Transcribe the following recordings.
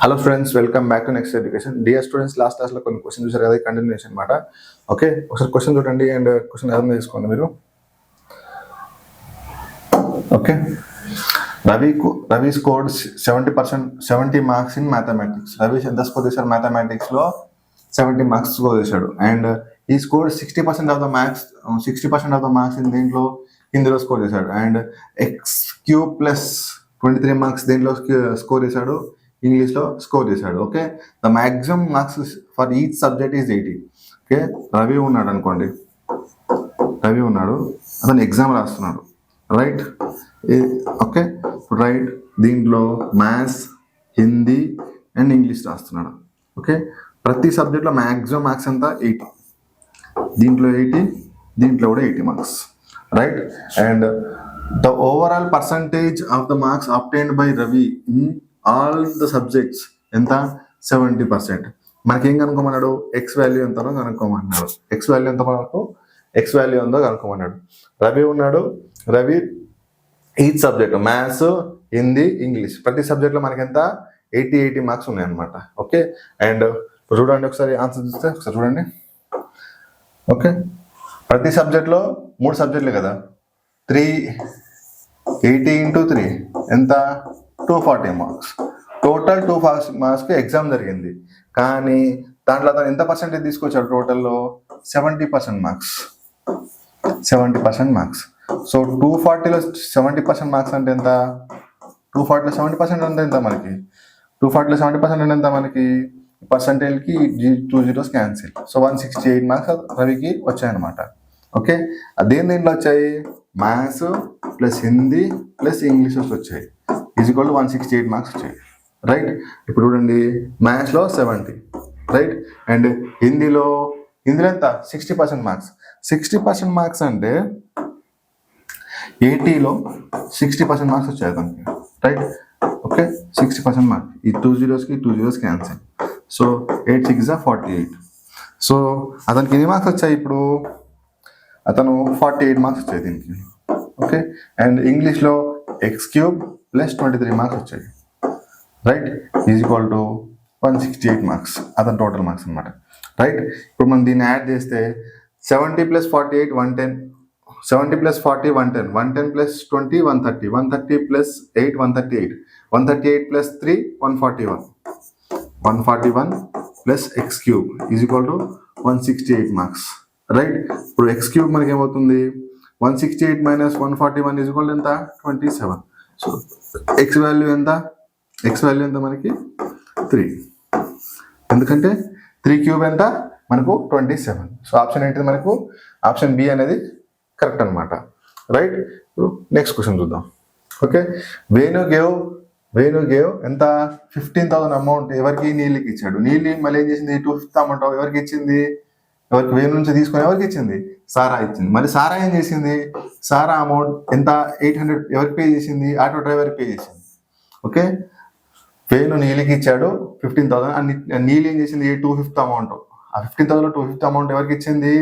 Hello friends, welcome back to next education. Dear students, last క్లాస్లో కొన్ని question చూసారు కదా, కంటిన్యూషన్ అనమాట. ఓకే, ఒకసారి క్వశ్చన్ చూడండి అండ్ క్వశ్చన్ అర్థం చేసుకోండి మీరు. Okay, Ravi scored 70 marks in mathematics. Ravi ఎంత స్కోర్ చేశాడు మ్యాథమెటిక్స్లో? 70 మార్క్స్ స్కోర్ చేశాడు. అండ్ ఈ score 60% of the marks in దీంట్లో హిందీలో స్కోర్ చేశాడు. అండ్ x³ ప్లస్ 23 మార్క్స్ దేంట్లో స్కోర్ చేశాడు? ఇంగ్లీష్లో స్కోర్ చేశాడు. Okay, the maximum marks for each subject is 80. Okay, Ravi ఉన్నాడు అనుకోండి, అతను ఎగ్జామ్ రాస్తున్నాడు, రైట్? ఓకే, రైట్, దీంట్లో మ్యాథ్స్, హిందీ అండ్ ఇంగ్లీష్ రాస్తున్నాడు. ఓకే, ప్రతి సబ్జెక్ట్లో మ్యాక్సిమం మార్క్స్ ఎంత? 80. దీంట్లో 80, దీంట్లో కూడా 80 marks, right? And the overall percentage of the marks obtained by Ravi in all the subjects ఎంత? 70%. మనకేం కనుక్కోమన్నాడు? ఎక్స్ వాల్యూ ఎంతనో కనుక్కోమన్నాడు. ఎక్స్ వాల్యూ ఎంతో కనుక్కోమన్నాడు. Ravi each subject maths, Hindi, English ప్రతి సబ్జెక్ట్లో మనకి ఎంత? 80 మార్క్స్ ఉన్నాయన్నమాట. ఓకే, అండ్ చూడండి ఒకసారి ఆన్సర్ చూస్తే ఒకసారి చూడండి. ఓకే, ప్రతి సబ్జెక్ట్లో 3 సబ్జెక్టులు కదా, 380 × 3 ఎంత? 240 మార్క్స్. టోటల్ 240 మార్క్స్కి ఎగ్జామ్ జరిగింది, కానీ దాంట్లో అతను ఎంత పర్సెంటేజ్ తీసుకొచ్చాడు? టోటల్లో 70% మార్క్స్. 70% మార్క్స్. సో 240లో 70% మార్క్స్ అంటే ఎంత? 240లో 70% అంటే ఎంత మనకి? 240లో 70% అంటే ఎంత మనకి? పర్సంటేజ్కి 2 zeros క్యాన్సిల్. సో 168 మార్క్స్ రవికి వచ్చాయన్నమాట. ఓకే, దేంట్లో వచ్చాయి? Maths plus Hindi plus English వచ్చాయి, ఈజ్ఈక్వల్ టు 168 మార్క్స్ వచ్చాయి, రైట్? ఇప్పుడు చూడండి, మ్యాథ్స్లో 70, రైట్? అండ్ హిందీలో ఎంత? 60% మార్క్స్. 60% మార్క్స్ అంటే 80లో 60% మార్క్స్ వచ్చాయి అతనికి, రైట్? Okay, 60% marks. ఈ 2 zeros క్యాన్సిల్. సో 8 6 48. సో అతనికి ఎన్ని మార్క్స్ వచ్చాయి? ఇప్పుడు అతను 48 మార్క్స్ వచ్చాయి దీనికి. ఓకే, అండ్ ఇంగ్లీష్లో x³ ప్లస్ 23 మార్క్స్ వచ్చాయి, రైట్? ఈజ్ఈక్వల్ టు 168 మార్క్స్ అతని టోటల్ మార్క్స్ అనమాట, రైట్? ఇప్పుడు మనం దీన్ని యాడ్ చేస్తే 70 + 48 110, 70 + 40 110, 110 + 20 130, 130 + 8 138, 138 + 3 141, 141 plus x³ is equal to 168 marks, right? ఇప్పుడు x³ మనకి ఏమవుతుంది? 168 - 141 ఈజ్ఈక్వల్ ఎంత? 27. సో ఎక్స్ వాల్యూ ఎంత మనకి? 3. ఎందుకంటే 3³ ఎంత మనకు? 27. సో ఆప్షన్ ఏంటిది మనకు? ఆప్షన్ బి అనేది కరెక్ట్ అనమాట, రైట్? ఇప్పుడు నెక్స్ట్ క్వశ్చన్ చూద్దాం. ఓకే, వేణు గేవ్ ఎంత? 15,000 అమౌంట్ ఎవరికి? నీలికి ఇచ్చాడు. నీలి మళ్ళీ ఏం చేసింది? 250 అమౌంట్ ఎవరికి ఇచ్చింది? వేణు నుంచి తీసుకొని ఎవరికి ఇచ్చింది? సారా ఇచ్చింది. మరి సారా ఏం చేసింది? సారా అమౌంట్ ఎంత? 800 ఎవరికి పే చేసింది? ఆటో డ్రైవర్కి పే చేసింది. ఓకే, వేణు నీలికి ఇచ్చాడు 15,000. నీలి ఏం చేసింది? 250 అమౌంట్. ఆ 15,000లో 250 అమౌంట్ ఎవరికి ఇచ్చింది?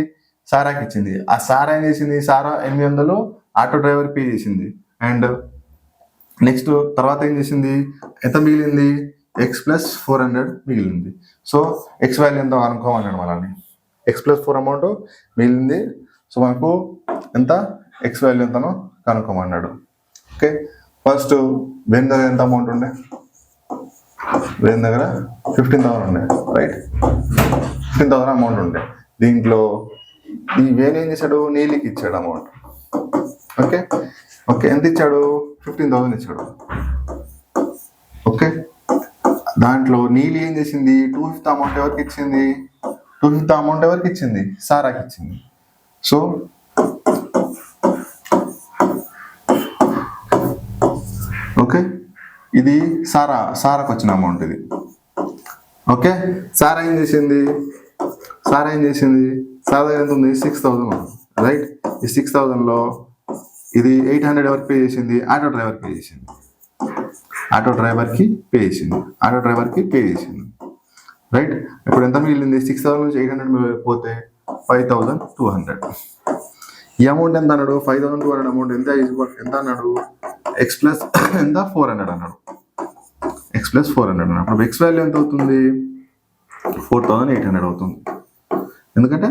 సారాకి ఇచ్చింది. ఆ సారా ఏం చేసింది? సారా 800 ఆటో డ్రైవర్కి పే చేసింది. అండ్ నెక్స్ట్ తర్వాత ఏం చేసింది? ఎంత మిగిలింది? x + 400 మిగిలింది. సో ఎక్స్ వాల్యూ ఎంత అనుకోమన్నాడు మనల్ని. x + 4 అమౌంట్ మిగిలింది. సో మనకు ఎంత? ఎక్స్ వాల్యూ ఎంతనో కనుక్కోమన్నాడు. ఓకే, ఫస్ట్ వేణు దగ్గర ఎంత అమౌంట్ ఉండే? వేణు దగ్గర 15,000 ఉండే, రైట్? 15,000 అమౌంట్ ఉండే. దీంట్లో ఈ వేణు ఏం చేశాడు? నీలికి ఇచ్చాడు అమౌంట్. ఓకే, ఎంత ఇచ్చాడు? 15,000 ఇచ్చాడు. ఓకే, దాంట్లో నీలి ఏం చేసింది? 250 అమౌంట్ ఎవరికి ఇచ్చింది? 250 అమౌంట్ ఎవరికి ఇచ్చింది? సారాకి ఇచ్చింది. సో ఓకే, ఇది సారాకు వచ్చిన అమౌంట్ ఇది. ఓకే, సారా ఏం చేసింది? సారా దగ్గర ఎంత ఉంది? 6,000, రైట్? ఈ 6,000లో ఇది 800 ఎవరికి పే చేసింది? ఆటో డ్రైవర్కి పే చేసింది, రైట్? ఇప్పుడు ఎంత మిగిలింది? 6,000 నుంచి 800 పోతే 5,200. ఈ అమౌంట్ ఎంత అన్నాడు? 5,200 అమౌంట్ ఎంత అన్నాడు? x + ఎంత? 400 అన్నాడు. x ప్లస్ 400 అప్పుడు ఎక్స్ వాల్యూ ఎంత అవుతుంది 4800 అవుతుంది. ఎందుకంటే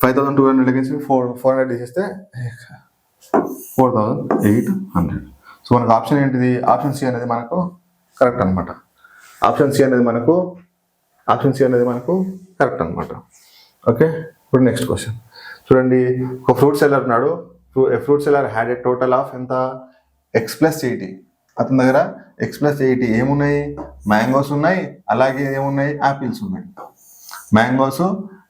5200 దగ్గర 400 తీసేస్తే 4800. సో మనకు ఆప్షన్ ఏంటిది, ఆప్షన్ సి అనేది మనకు కరెక్ట్ అనమాట. ఆప్షన్ సి అనేది మనకు కరెక్ట్ అనమాట. ఓకే, ఇప్పుడు నెక్స్ట్ క్వశ్చన్ చూడండి. ఒక ఫ్రూట్ సెల్లర్ ఉన్నాడు. Fruit seller had a total of ఎంత x+80. అతని దగ్గర x+80 ఏమున్నాయి, మ్యాంగోస్ ఉన్నాయి, అలాగే ఏమున్నాయి, యాపిల్స్ ఉన్నాయి. మ్యాంగోస్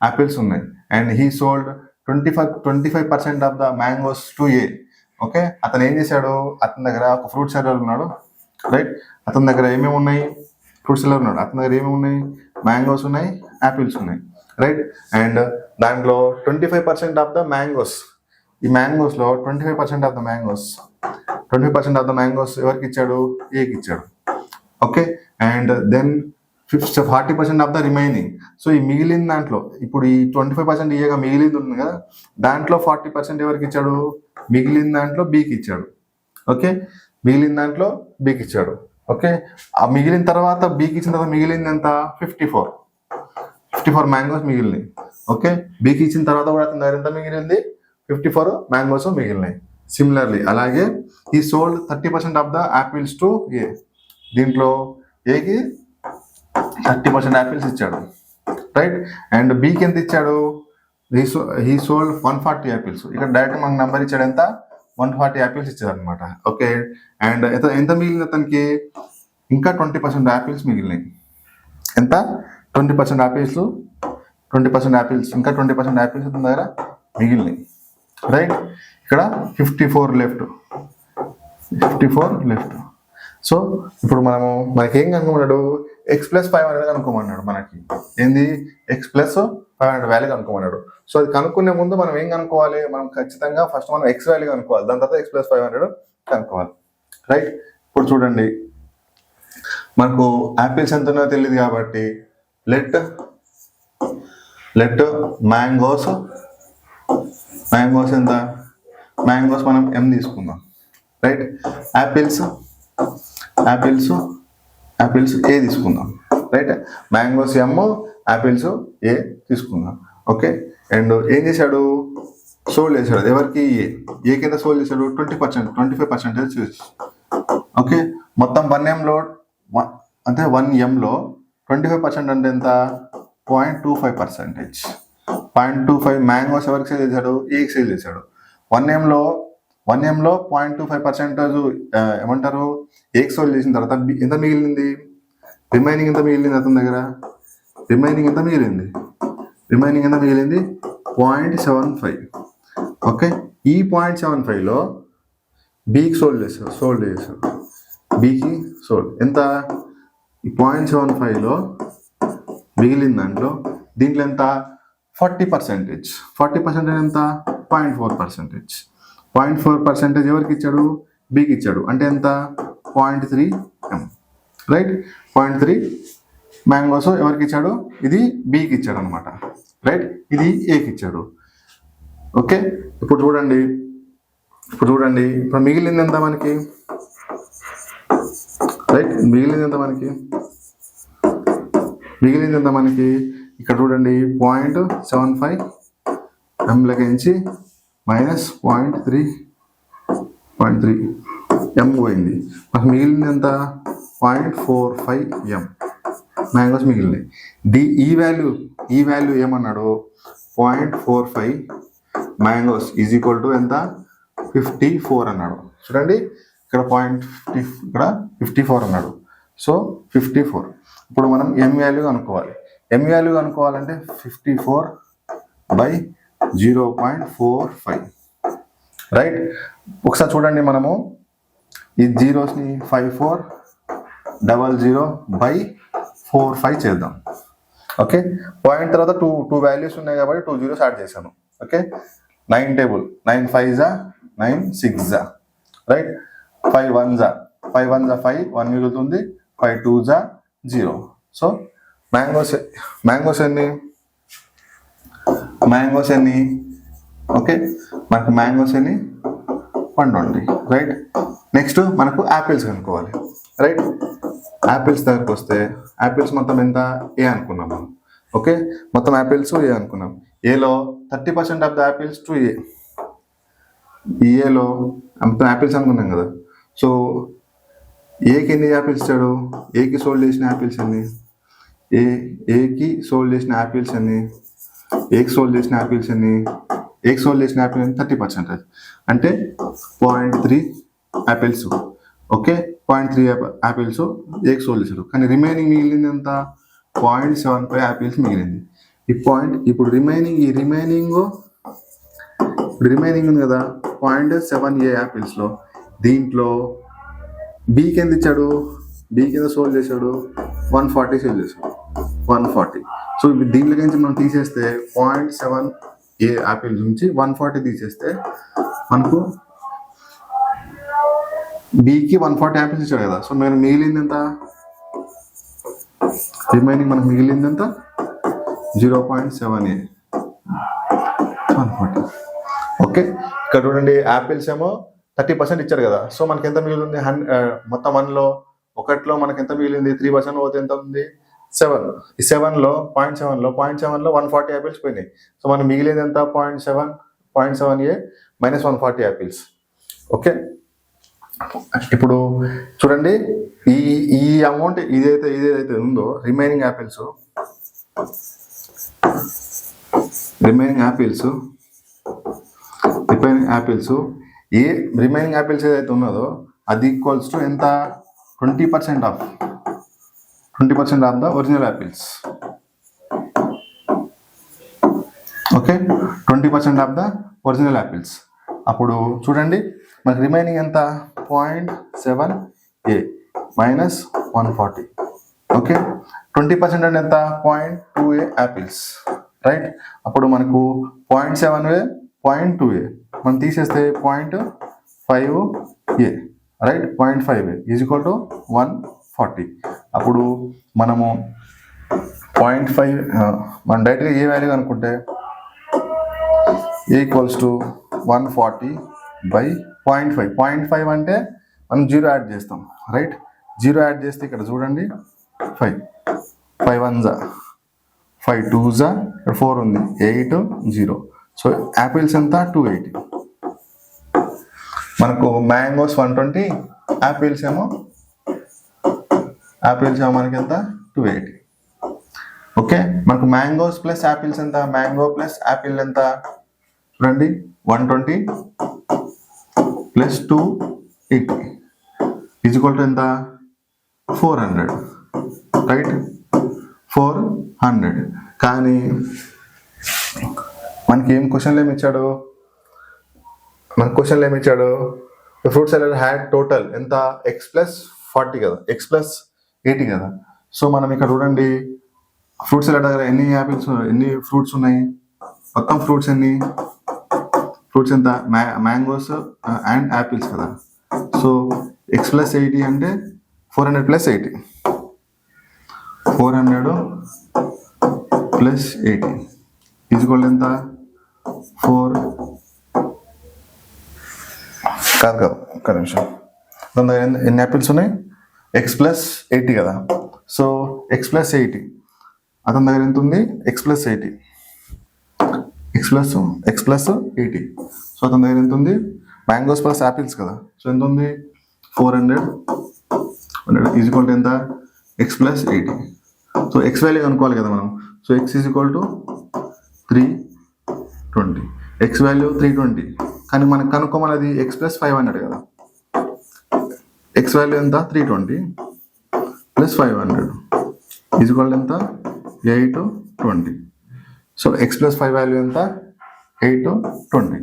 యాపిల్స్ ఉన్నాయి. And he sold 25% of the mangoes to A. Okay, అతను ఏం చేశాడు, అతని దగ్గర ఒక ఫ్రూట్ సెల్లర్ ఉన్నాడు, రైట్. అతని దగ్గర ఏమేమి ఉన్నాయి, ఫ్రూట్ సెల్లర్ ఉన్నాడు, అతని దగ్గర ఏమేమి ఉన్నాయి, మ్యాంగోస్ ఉన్నాయి, యాపిల్స్ ఉన్నాయి, రైట్. అండ్ దాంట్లో 25% ఆఫ్ ద మ్యాంగోస్, ఈ మ్యాంగోస్లో 25% ఆఫ్ ద మ్యాంగోస్ ఎవరికి ఇచ్చాడు, ఏకి ఇచ్చాడు. Okay, and then 40% of the remaining. So ఈ మిగిలిన దాంట్లో ఇప్పుడు ఈ 25% ఇయ్యగా మిగిలింది ఉంది కదా, దాంట్లో 40% ఎవరికి ఇచ్చాడు, మిగిలిన దాంట్లో బీకి ఇచ్చాడు. ఓకే, మిగిలిన దాంట్లో బీకి ఇచ్చాడు. ఓకే, ఆ మిగిలిన తర్వాత బీకి ఇచ్చిన తర్వాత మిగిలింది ఎంత 54 మ్యాంగోస్ మిగిలినాయి. ఓకే, బీకి ఇచ్చిన తర్వాత కూడా అతని దగ్గర ఎంత మిగిలింది 54 మ్యాంగోస్ మిగిలినాయి. సిమిలర్లీ అలాగే ఈ sold 30% of the apples to A. దీంట్లో ఏకి 30% యాపిల్స్ ఇచ్చాడు, రైట్. అండ్ బీకి ఎంత ఇచ్చాడు, హీ సోల్డ్ 140 యాపిల్స్. ఇక్కడ డైరెక్ట్ మనకు నెంబర్ ఇచ్చాడు ఎంత 140 యాపిల్స్ ఇచ్చాడు అనమాట. ఓకే, అండ్ ఎంత మిగిలింది అతనికి, ఇంకా 20% యాపిల్స్ మిగిలినాయి. ఎంత 20% యాపిల్స్ ఇంకా 20% యాపిల్స్ అతని దగ్గర మిగిలినాయి, రైట్. ఇక్కడ 54 లెఫ్ట్. సో ఇప్పుడు మనకి ఏం కనుక్కోమన్నాడు, x+500 కనుక్కోమన్నాడు. మనకి ఏంది x+500 వాల్యూ కనుక్కోమన్నాడు. సో అది కనుక్కునే ముందు మనం ఏం కనుక్కోవాలి, మనం ఖచ్చితంగా ఫస్ట్ మనం x వాల్యూ కనుక్కోవాలి, దాని తర్వాత x+500 కనుక్కోవాలి, రైట్. ఇప్పుడు చూడండి, మనకు యాపిల్స్ ఎంత ఉన్నాయో తెలియదు కాబట్టి లెట్ మ్యాంగోస్ ఎంత, మ్యాంగోస్ మనం m తీసుకుందాం, రైట్. యాపిల్స్ ఏ తీసుకుందాం, రైట్. మ్యాంగోస్ m, యాపిల్స్ ఏ తీసుకుందాం. ఓకే, అండ్ ఏం చేశాడు, సోల్డ్ చేశాడు. ఎవరికి, ఏ కింద సోల్డ్ చేశాడు 25% చూసి. ఓకే, మొత్తం 1mలో అంటే 1mలో 25% అంటే ఎంత 0.25%. 0.25 మ్యాంగోస్ ఎవరికి సేల్ చేశాడు, ఏకి సేల్ చేశాడు. 1mలో 0.25% ఏమంటారు, ఏకి సోల్డ్ చేసిన తర్వాత ఎంత మిగిలింది, రిమైనింగ్ ఎంత మిగిలింది అతని దగ్గర, రిమైనింగ్ ఎంత మిగిలింది 0.75. ఓకే, ఈ 0.75లో బీకి సోల్డ్ చేశాడు. బీకి సోల్డ్ ఎంత, ఈ 0.75లో మిగిలిన దాంట్లో దీంట్లో ఎంత 40%. 40% ఎంత 0.4%. 0.4% ఎవరికి ఇచ్చాడు, బీకి ఇచ్చాడు. అంటే ఎంత 0.3 m, రైట్. 0.3 మ్యాంగోస్ ఎవరికి ఇచ్చాడు, ఇది బీకి ఇచ్చాడు అనమాట, రైట్. ఇది ఏకి ఇచ్చాడు. ఓకే, ఇప్పుడు చూడండి ఇప్పుడు మిగిలింది ఎంత మనకి, రైట్. మిగిలింది ఎంత మనకి ఇక్కడ చూడండి 0.75 m లగించి మైనస్ 0.3 m పోయింది. మనకు మిగిలింది ఎంత 0.45 m మ్యాంగోస్ మిగిలినాయి. ఈ వాల్యూ ఏమన్నాడు 0.45 మ్యాంగోస్ ఈజ్ ఈక్వల్ టు ఎంత 54 అన్నాడు. చూడండి ఇక్కడ 54 అన్నాడు. సో 54. ఇప్పుడు మనం m వాల్యూ కనుక్కోవాలంటే 54/0.45, రైట్. ఒకసారి చూడండి, మనము ఈ జీరోస్ని 5400/45 చేద్దాం. ఓకే, పాయింట్ తర్వాత టూ వాల్యూస్ ఉన్నాయి కాబట్టి 2 zeros యాడ్ చేశాను. Okay, 9 table 9 5s 9 6s, right. 5 1s 5 1 మిగులుతుంది, 5 2s 0. సో మ్యాంగోస్ ఎన్ని, ఓకే, మనకు మ్యాంగోస్ ఎన్ని 120, రైట్. నెక్స్ట్ మనకు యాపిల్స్ కనుక్కోవాలి. రైట్. యాపిల్స్ దగ్గరకు వస్తే యాపిల్స్ మొత్తం ఎంత ఏ అనుకున్నాం మనం. ఓకే, మొత్తం యాపిల్స్ ఏ అనుకున్నాం. ఏలో 30% ఆఫ్ ద యాపిల్స్ టు ఏ. ఈ ఏలో మొత్తం యాపిల్స్ అనుకున్నాం కదా. సో ఏకి ఎన్ని యాపిల్స్ ఇచ్చాడు, ఏకి సోల్డ్ చేసిన యాపిల్స్ ఎన్ని, ఏకి సోల్డ్ చేసిన యాపిల్స్ ఎన్ని, ఏకి సోల్డ్ చేసిన యాపిల్స్ ఎన్ని, ఏకి సోల్డ్ చేసిన యాపిల్ 30%, అంటే 0.3 యాపిల్స్. ఓకే, 0.3 యాపిల్స్ ఏకి సోల్డ్ చేశాడు. కానీ రిమైనింగ్ మిగిలింది ఎంత, 0.75 యాపిల్స్ మిగిలింది. ఇప్పుడు రిమైనింగ్ ఉంది కదా 0.7 యాపిల్స్లో, దీంట్లో బీకి ఎంత ఇచ్చాడు, బీకి ఎంత సోల్డ్ చేశాడు, 140 సేల్ చేశాడు, 140. సో ఇప్పుడు దీంట్లో నుంచి మనం తీసేస్తే 0.7 యాపిల్స్ నుంచి 140 తీసేస్తే మనకు బీకి 140 యాపిల్స్ ఇచ్చాడు కదా. సో మేము మిగిలింది ఎంత, రిమైనింగ్ మనకు మిగిలింది ఎంత, 0.7 140. ఓకే, ఇక్కడ చూడండి యాపిల్స్ ఏమో 30% ఇచ్చారు కదా. సో మనకి ఎంత మిగిలింది, మొత్తం 1లో ఒకటిలో మనకి ఎంత మిగిలింది, 3% పోతే ఎంత ఉంది, 7. ఈ 7లో 0.7లో 140 యాపిల్స్ పోయినాయి. సో మనకి మిగిలింది ఎంత, 0.7 మైనస్ 140 యాపిల్స్. ఓకే, ఇప్పుడు చూడండి ఈ అమౌంట్ ఏదైతే ఉందో రిమైనింగ్ యాపిల్స్ ఏ రిమైనింగ్ యాపిల్స్ ఏదైతే ఉన్నదో అది ఈక్వల్స్ టు ఎంత, 20% of the original apples. Okay, 20% of the original apples. అప్పుడు చూడండి మనకి రిమైనింగ్ ఎంత, 0.7 మైనస్ 140. ఓకే, 20% అంటే ఎంత, 0.2 యాపిల్స్. రైట్, అప్పుడు మనకు 0.7 0.2 మనం తీసేస్తే 0.5 రైట్, 0.5 ఈజ్ ఈక్వల్ టు 140. అప్పుడు మనము 0.5 మనం డైరెక్ట్గా ఏ వాల్యూ అనుకుంటే ఈక్వల్స్ టు 140 బై 0.5. 0.5 అంటే మనం 0 యాడ్ చేస్తాం. రైట్, 0 యాడ్ చేస్తే ఇక్కడ చూడండి 5 1 5 2 4 ఉంది, 8 0. సో యాపిల్స్ ఎంత, 280. మనకు మ్యాంగోస్ 120, యాపిల్స్ ఏమో మనకి ఎంత, 280. ఓకే, మనకు మ్యాంగోస్ ప్లస్ యాపిల్స్ ఎంత, మ్యాంగో ప్లస్ యాపిల్ ఎంత చూడండి, 120 ప్లస్ 280 ఈజ్ ఈక్వల్ టు ఎంత, 400. రైట్, 400. కానీ మనకి ఏం క్వశ్చన్లు ఏమి ఇచ్చాడు, ఫ్రూట్ సెల్లర్ హ్యాడ్ టోటల్ ఎంత, x+40 కదా, x+80 కదా. సో మనం ఇక్కడ చూడండి ఫ్రూట్ సెల్లర్ దగ్గర ఎన్ని ఫ్రూట్స్ ఉన్నాయి, మొత్తం ఫ్రూట్స్ ఎంత, మ్యాంగోస్ అండ్ యాపిల్స్ కదా. సో x+80 అంటే 400 + 80, 400 + 80 ఈజ్ ఈక్వల్ ఎంత, 4 కాదు ఒక్క నిమిషం, దాని దగ్గర ఎన్ని యాపిల్స్ ఉన్నాయి, x+80 కదా. సో x+80 అతని దగ్గర ఎంత ఉంది, x+80. సో అతని దగ్గర ఎంత ఉంది, మ్యాంగోస్ ప్లస్ యాపిల్స్ కదా. సో ఎంత ఉంది, 400 ఈజ్ ఈక్వల్ టు ఎంత, x+80. సో x వాల్యూ కనుక్కోవాలి కదా మనం. So x is equal to 320, x value 320. కానీ మనకు కనుక్కోమన్నది x+5 అన్నాడు కదా. x వాల్యూ ఎంత, 320 + 500 ఈజ్ ఈక్వల్ ఎంత, 820. సో x+5 వాల్యూ ఎంత, 820.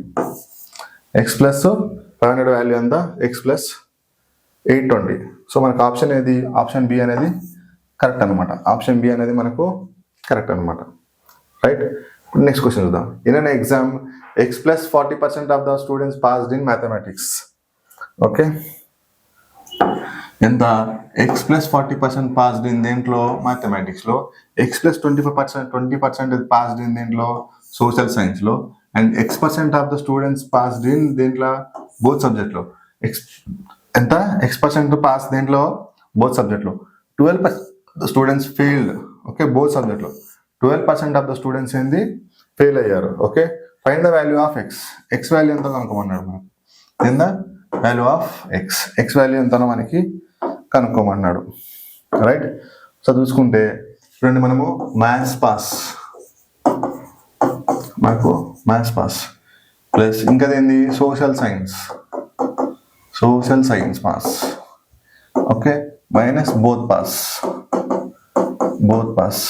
x+500 వాల్యూ ఎంత, x+820. సో మనకు ఆప్షన్ బి అనేది కరెక్ట్ అనమాట. ఆప్షన్ బి అనేది మనకు కరెక్ట్ అనమాట. రైట్, నెక్స్ట్ క్వశ్చన్ చూద్దాం. In an exam x+40% of the students passed in mathematics. Okay, ఎంత, x+40% పాస్డ్ ఇన్ దేంట్లో, మ్యాథమెటిక్స్లో. x+20% పాస్డ్ ఇన్ దేంట్లో, సోషల్ సైన్స్లో. And x% of the students passed in దేంట్లో, both సబ్జెక్ట్లో. ఎంత x% పాస్ దేంట్లో, both సబ్జెక్ట్లో 12% స్టూడెంట్స్ ఫెయిల్డ్. ఓకే, బోత్ సబ్జెక్ట్లో 12% ఆఫ్ ద స్టూడెంట్స్ ఏంది ఫెయిల్ అయ్యారు. Okay, find the value of x. X value ఎంతో కనుక్కోమన్నాడు మనకు. కింద value of x, x value ఎంతనో మనకి కనుక్కోమన్నాడు. రైట్. సో చూసుకుంటే చూడండి, మనము మ్యాథ్స్ పాస్, మనకు మ్యాథ్స్ పాస్ ప్లస్ ఇంకదేంది social science pass. Okay, minus both pass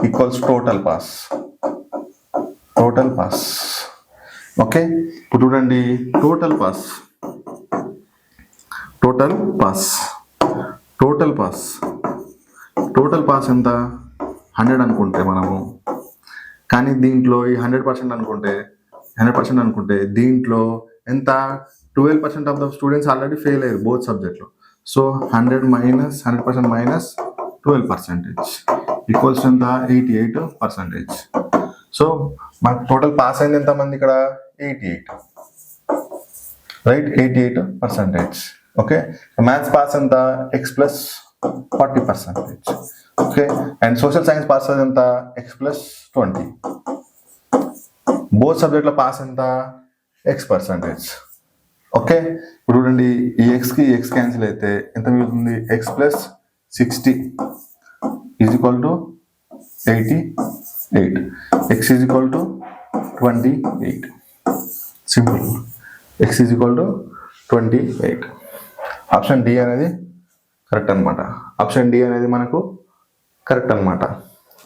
equals total pass. Okay, ఇప్పుడు చూడండి టోటల్ పాస్ ఎంత 100 అనుకుంటే మనము, కానీ దీంట్లో ఈ 100% అనుకుంటే దీంట్లో ఎంత 12% of the students already fail అయ్యారు బోత్ సబ్జెక్ట్లో. సో 100% మైనస్ 12% ఈక్వల్స్ ఎంత 88%. సో మనకు టోటల్ పాస్ అయింది ఎంతమంది ఇక్కడ 88, రైట్, 88%. ఓకే, మ్యాథ్స్ పాస్ ఎంత X plus 40%. Okay, and social science pass ఎంత ఎక్స్ ప్లస్ 20. బోత్ సబ్జెక్ట్లో పాస్ ఎంత X%. ఓకే, ఇప్పుడు చూడండి ఈ ఎక్స్కి ఎక్స్ క్యాన్సిల్ అయితే ఎంత మిగులుతుంది, X plus 60 is equal to 88. X is equal to 28. Simple, X is equal to 28. Option D అనేది కరెక్ట్ అనమాట. ఆప్షన్ డి అనేది మనకు కరెక్ట్ అనమాట.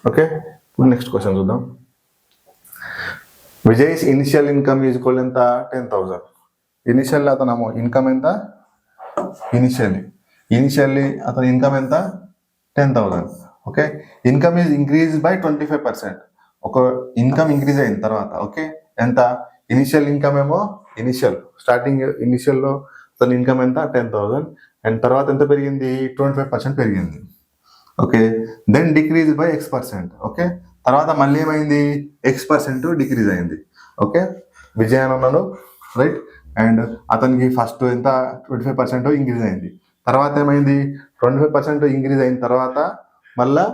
ఓకే, ఇప్పుడు నెక్స్ట్ క్వశ్చన్ చూద్దాం. Vijay's initial income is equal ఎంత 10,000. ఇనిషియల్లీ అతను ఇన్కమ్ ఎంత, ఇనిషియల్లీ అతని ఇన్కమ్ ఎంత 10,000. Okay, income is increase by 25%. ఒక ఇన్కమ్ ఇంక్రీజ్ అయిన తర్వాత ఓకే ఎంత, ఇనిషియల్ ఇన్కమ్ ఏమో ఇనిషియల్లో అతని ఇన్కమ్ ఎంత 10,000 అండ్ తర్వాత ఎంత పెరిగింది 25% పెరిగింది. Okay, then decrease by X%. Okay, తర్వాత మళ్ళీ ఏమైంది X% డిక్రీజ్ అయింది. ఓకే, విజయ్ అని ఉన్నాడు, రైట్, అండ్ అతనికి ఫస్ట్ ఎంత 25% ఇంక్రీజ్ అయింది. తర్వాత ఏమైంది 25% ఇంక్రీజ్ అయిన తర్వాత మళ్ళా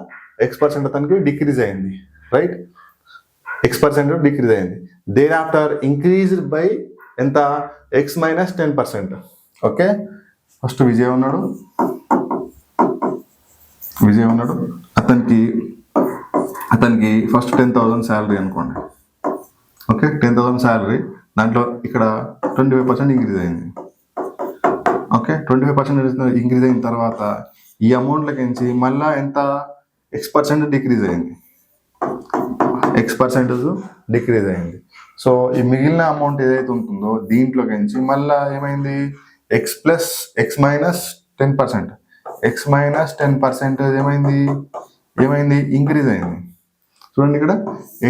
X% అతనికి డిక్రీజ్ అయింది, రైట్, X% డిక్రీజ్ అయింది. దేర్ ఆఫ్టర్ ఇంక్రీజ్డ్ బై ఎంత X minus 10%. Okay, first Vijay ఉన్నాడు, అతనికి ఫస్ట్ 10,000 శాలరీ అనుకోండి. ఓకే, 10,000 శాలరీ, దాంట్లో ఇక్కడ 25% ఇంక్రీజ్ అయింది. ఓకే, 25% ఇంక్రీజ్ అయిన తర్వాత ఈ అమౌంట్లకించి మళ్ళా ఎంత X% డిక్రీజ్ అయింది. సో ఈ మిగిలిన అమౌంట్ ఏదైతే ఉంటుందో దీంట్లోకించి మళ్ళా ఏమైంది X మైనస్ 10%. X మైనస్ 10% ఏమైంది ఇంక్రీజ్ అయింది. చూడండి ఇక్కడ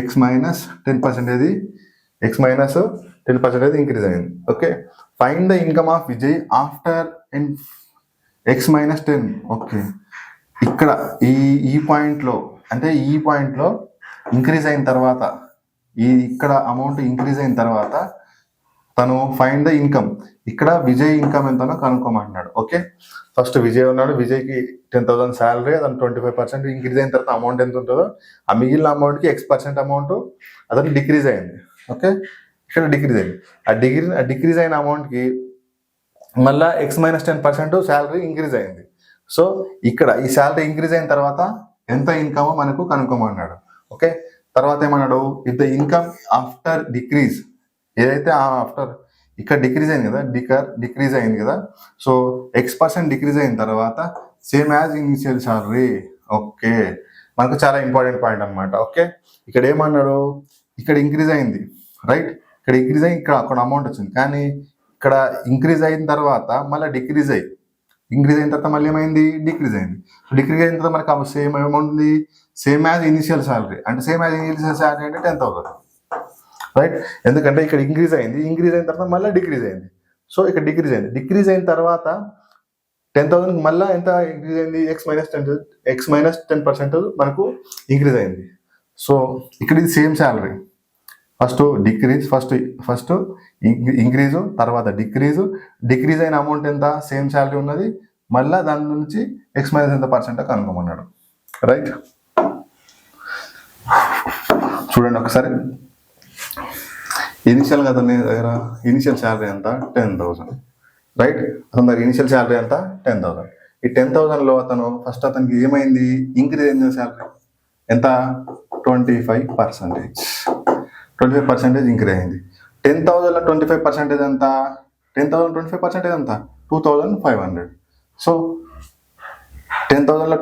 X మైనస్ 10% ఇంక్రీజ్ అయింది. Okay, find the income of Vijay after X minus 10. Okay, ఇక్కడ ఈ పాయింట్లో ఇంక్రీజ్ అయిన తర్వాత ఇక్కడ అమౌంట్ ఇంక్రీజ్ అయిన తర్వాత తను ఫైండ్ ద ఇన్కమ్, ఇక్కడ విజయ్ ఇన్కమ్ ఎంతనో కనుక్కోమంటున్నాడు. ఓకే, ఫస్ట్ విజయ్ ఉన్నాడు, విజయ్కి 10,000 శాలరీ, అతను 25% ఇంక్రీజ్ అయిన తర్వాత అమౌంట్ ఎంత ఉంటుందో ఆ మిగిలిన అమౌంట్కి X% అమౌంట్ అతను డిక్రీజ్ అయింది. ఓకే, ఇక్కడ డిక్రీజ్ అయింది. ఆ డిక్రీజ్ అయిన అమౌంట్కి మళ్ళీ X మైనస్ 10% శాలరీ ఇంక్రీజ్ అయింది. సో ఇక్కడ ఈ శాలరీ ఇంక్రీజ్ అయిన తర్వాత ఎంత ఇన్కమ్ మనకు కనుక్కోమన్నాడు. ఓకే, తర్వాత ఏమన్నాడు, if the income after decrease, ఏదైతే ఆఫ్టర్ ఇక్కడ డిక్రీజ్ అయింది కదా, సో X% డిక్రీజ్ అయిన తర్వాత same as initial salary. Okay, మనకు చాలా ఇంపార్టెంట్ పాయింట్ అనమాట. ఓకే, ఇక్కడ ఏమన్నాడు, ఇక్కడ ఇంక్రీజ్ అయింది, రైట్, ఇక్కడ ఇంక్రీజ్ అయ్యి ఇక్కడ అక్కడ అమౌంట్ వచ్చింది, కానీ ఇక్కడ ఇంక్రీజ్ అయిన తర్వాత మళ్ళీ డిక్రీజ్ అయిన తర్వాత మళ్ళీ ఏమైంది డిక్రీజ్ అయింది. డిక్రీజ్ అయిన తర్వాత మనకు సేమ్ అమౌంట్ ఉంది, సేమ్ యాజ్ ఇనిషియల్ శాలరీ. అంటే సేమ్ యాజ్ ఇనిషియల్ శాలరీ అంటే 10,000, రైట్, ఎందుకంటే ఇక్కడ ఇంక్రీజ్ అయిన తర్వాత మళ్ళీ డిక్రీజ్ అయింది. సో ఇక్కడ డిక్రీజ్ అయిన తర్వాత 10,000 మళ్ళీ ఎంత ఇంక్రీజ్ అయింది, X మైనస్ 10% మనకు ఇంక్రీజ్ అయింది. సో ఇక్కడ ఇది సేమ్ శాలరీ, ఫస్ట్ ఇంక్రీజు తర్వాత డిక్రీజ్ అయిన అమౌంట్ ఎంత, సేమ్ శాలరీ ఉన్నది, మళ్ళీ దాని నుంచి ఎక్స్ మైనస్ ఎంత పర్సెంట్ కనుక్కోమన్నాడు. రైట్, చూడండి ఒకసారి. ఇనిషియల్గా అతని దగ్గర ఇనిషియల్ శాలరీ ఎంత 10,000. రైట్, అతని దగ్గర ఇనిషియల్ శాలరీ ఎంత 10,000. ఈ 10,000లో ఫస్ట్ అతనికి ఏమైంది, ఇంక్రీజ్ అయింది శాలరీ ఎంత 25%. 25% ఇంక్రీజ్ అయింది. 10,000లో 25% ఎంత, 10,000 25% ఎంత 2,500. సో 10,000లో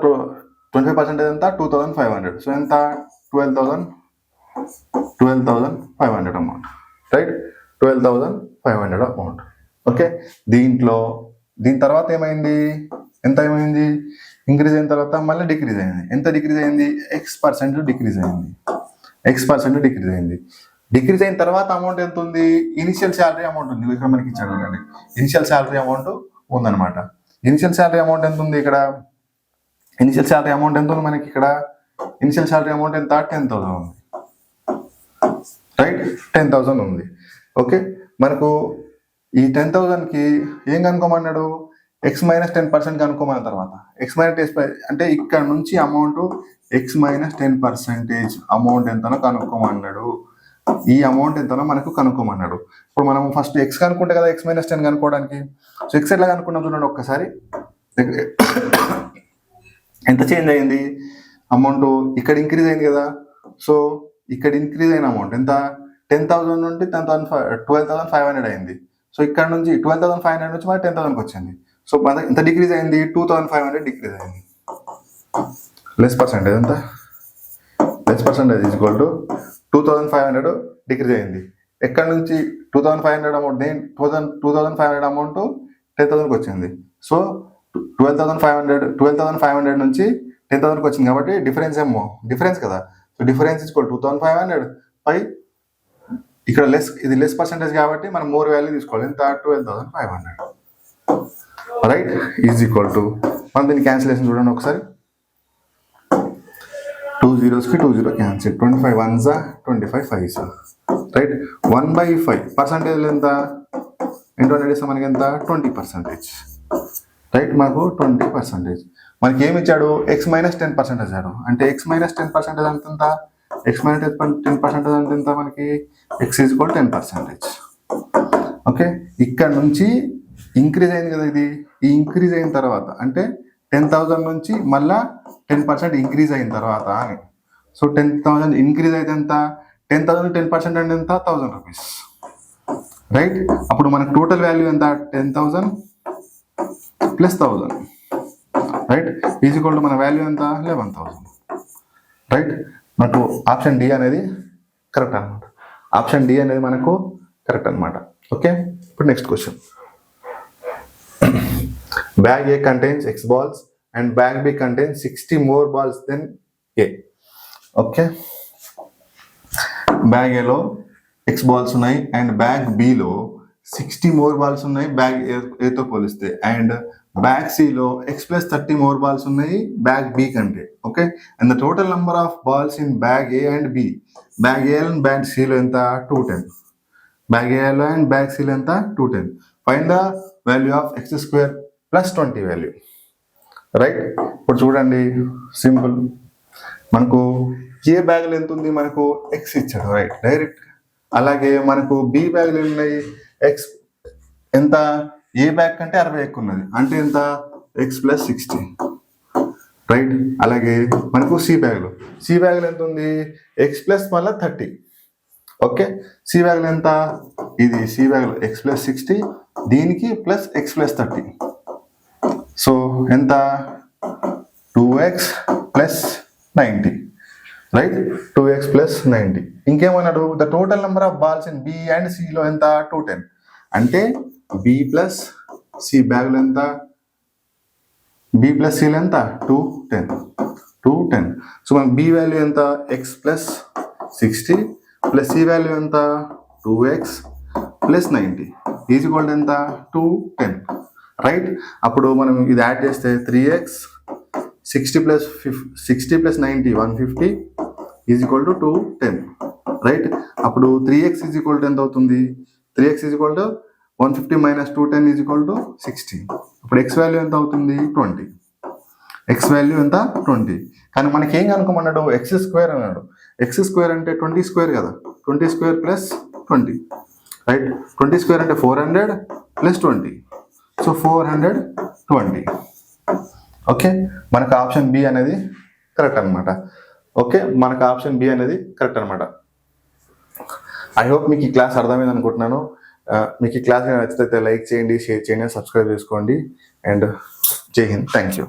25% ఎంత 2,500. సో ఎంత 12,500 అమౌంట్. Right, 12,500 amount. ఓకే, దీని తర్వాత ఏమైంది, ఎంత ఏమైంది, ఇంక్రీజ్ అయిన తర్వాత మళ్ళీ డిక్రీజ్ అయింది. ఎంత డిక్రీజ్ అయింది, X% డిక్రీజ్ అయింది. X% డిక్రీజ్ అయింది. డిక్రీజ్ అయిన తర్వాత అమౌంట్ ఎంత ఉంది, ఇనిషియల్ శాలరీ అమౌంట్ ఉంది. ఇక్కడ మనకి ఇచ్చాడు చూడండి, ఇనిషియల్ శాలరీ అమౌంట్ ఉందన్నమాట. ఇనిషియల్ శాలరీ అమౌంట్ ఎంత ఉంది ఇక్కడ, ఇనిషియల్ శాలరీ అమౌంట్ ఎంత ఉంది మనకి ఇక్కడ, ఇనిషియల్ శాలరీ అమౌంట్ ఎంత 10,000 ఉంది. రైట్, 10,000 ఉంది. ఓకే, మనకు ఈ 10,000కి ఏం కనుక్కోమన్నాడు, X-10% కనుక్కోమన్న తర్వాత X-10 అంటే ఇక్కడ నుంచి అమౌంట్ X-10% అమౌంట్ ఎంతనో కనుక్కోమన్నాడు. ఈ అమౌంట్ ఎంతనో మనకు కనుక్కోమన్నాడు. ఇప్పుడు మనం ఫస్ట్ X కనుక్కుంటే కదా X-10 కనుక్కోవడానికి. సో X ఎట్లా కనుక్కున్నాం చూడండి ఒక్కసారి. ఎంత చేంజ్ అయింది అమౌంట్, ఇక్కడ ఇంక్రీజ్ అయింది కదా. సో ఇక్కడ ఇంక్రీజ్ అయిన అమౌంట్ ఎంత, 10,000 నుండి 12,500 అయింది. సో ఇక్కడ నుంచి 12,500 నుంచి మరి 10,000కి వచ్చింది. సో ఎంత డిక్రీజ్ అయింది, 2,500 డిక్రీజ్ అయింది. లెస్ పర్సెంటేజ్ ఎంత, less percentage is equal to 2,500 decrease అయింది. ఎక్కడ నుంచి 2,500 అమౌంట్, 2,500 అమౌంట్ 10,000కి వచ్చింది. సో 12,500 నుంచి 10,000కి వచ్చింది కాబట్టి డిఫరెన్స్ కదా. సో డిఫరెన్స్ ఈజ్ ఈక్వల్ 2,500 పై ఇక్కడ ఇది లెస్ పర్సెంటేజ్ కాబట్టి మనం మోర్ వాల్యూ తీసుకోవాలి. ఎంత 12,500. రైట్, ఈజ్ ఈక్వల్ టు మనం దీన్ని క్యాన్సిలేషన్ చూడండి ఒకసారి. 2 zeros కి 2 0 cancel, 25 1s 25 5s. Right, 1/5 percentage ఎంత ఇంటూ 100 ఇస్తే మనకి ఎంత 20%. రైట్, మాకు 20%. మనకి ఏమి ఇచ్చాడు, X-10% ఇచ్చాడు. అంటే X-10% అంటే ఎంత, X-10% అంటే ఎంత మనకి, X ఈజ్ ఈక్వల్ 10%. ఓకే, ఇక్కడ నుంచి ఇంక్రీజ్ అయింది కదా ఇది. ఈ ఇంక్రీజ్ అయిన తర్వాత అంటే 10,000 నుంచి మళ్ళా 10% ఇంక్రీజ్ అయిన తర్వాత అని. సో 10,000 ఇంక్రీజ్ అయితే ఎంత, 10,000 10% అంటే ఎంత 1,000 రూపీస్. రైట్, అప్పుడు మనకు టోటల్ వాల్యూ ఎంత 10,000 plus 1,000. Right, is equal to మన వాల్యూ ఎంత 11,000. రైట్, మనకు ఆప్షన్ డి అనేది కరెక్ట్ అనమాట. ఆప్షన్ డి అనేది మనకు కరెక్ట్ అనమాట. ఓకే, ఇప్పుడు next question. Bag A contains X balls and bag B contains 60 more balls than A. Okay, bag A లో X balls ఉన్నాయి అండ్ బ్యాగ్ B లో 60 more balls ఉన్నాయి బ్యాగ్ A తో పోలిస్తే. అండ్ బ్యాగ్ C లో X+30 more balls ఉన్నాయి bag B కంటే. Okay, and the total number of balls in bag A and B. Bag A and bag C లో ఎంత 210. Bag A లో and bag C లో ఎంత 210. Find the value of X² plus 20 value. Right, ఇప్పుడు చూడండి simple. మనకు ఏ బ్యాగ్లో ఎంత ఉంది, మనకు X ఇచ్చాడు. Right, direct. అలాగే మనకు B బ్యాగ్లు ఉన్నాయి, X ఎంత, ఏ బ్యాగ్ కంటే 60 ఎక్కువ ఉన్నది అంటే ఎంత X+60. రైట్, అలాగే మనకు C బ్యాగ్లో ఎంత ఉంది, X+ మళ్ళీ 30. ఓకే, C బ్యాగ్లో ఎంత, ఇది C బ్యాగ్లో X+60 దీనికి ప్లస్ X+30. సో ఎంత 2x plus 90. Right, 2x plus 90. ఇంకేమన్నాడు, the total number of balls in B and C లో ఎంత 210. అంటే B ప్లస్ C బ్యాగ్లో ఎంత, B ప్లస్ C లో ఎంత 210. సో మనకు B వాల్యూ ఎంత X+60 ప్లస్ C వాల్యూ ఎంత 2x ప్లస్ 90 ఈజ్ ఈక్వల్ ఎంత 210. రైట్, అప్పుడు మనం ఇది యాడ్ చేస్తే 3x 60 plus 90 150 is equal to 210. Right, అప్పుడు 3x ఈజ్ ఈక్వల్ టు ఎంత అవుతుంది, 3x is equal to 150 minus 210 is equal to 60. ఇప్పుడు x వాల్యూ ఎంత అవుతుంది 20. x వాల్యూ ఎంత 20. కానీ మనకి ఏం కనుక్కోమన్నాడు x స్క్వేర్ అన్నాడు. x స్క్వేర్ అంటే 20 స్క్వేర్ కదా, 20 స్క్వేర్ ప్లస్ 20 రైట్. 20 స్క్వేర్ అంటే 400 ప్లస్ 20, సో 420. ఓకే, మనకు ఆప్షన్ బి అనేది కరెక్ట్ అనమాట. ఓకే, మనకు ఆప్షన్ బి అనేది కరెక్ట్ అనమాట. ఐ హోప్ మీకు ఈ క్లాస్ అర్థమైంది అనుకుంటున్నాను. మీకు ఈ క్లాస్ నచ్చితే లైక్ చేయండి, షేర్ చేయండి, సబ్స్క్రైబ్ చేసుకోండి. అండ్ జై హింద్, థ్యాంక్ యూ.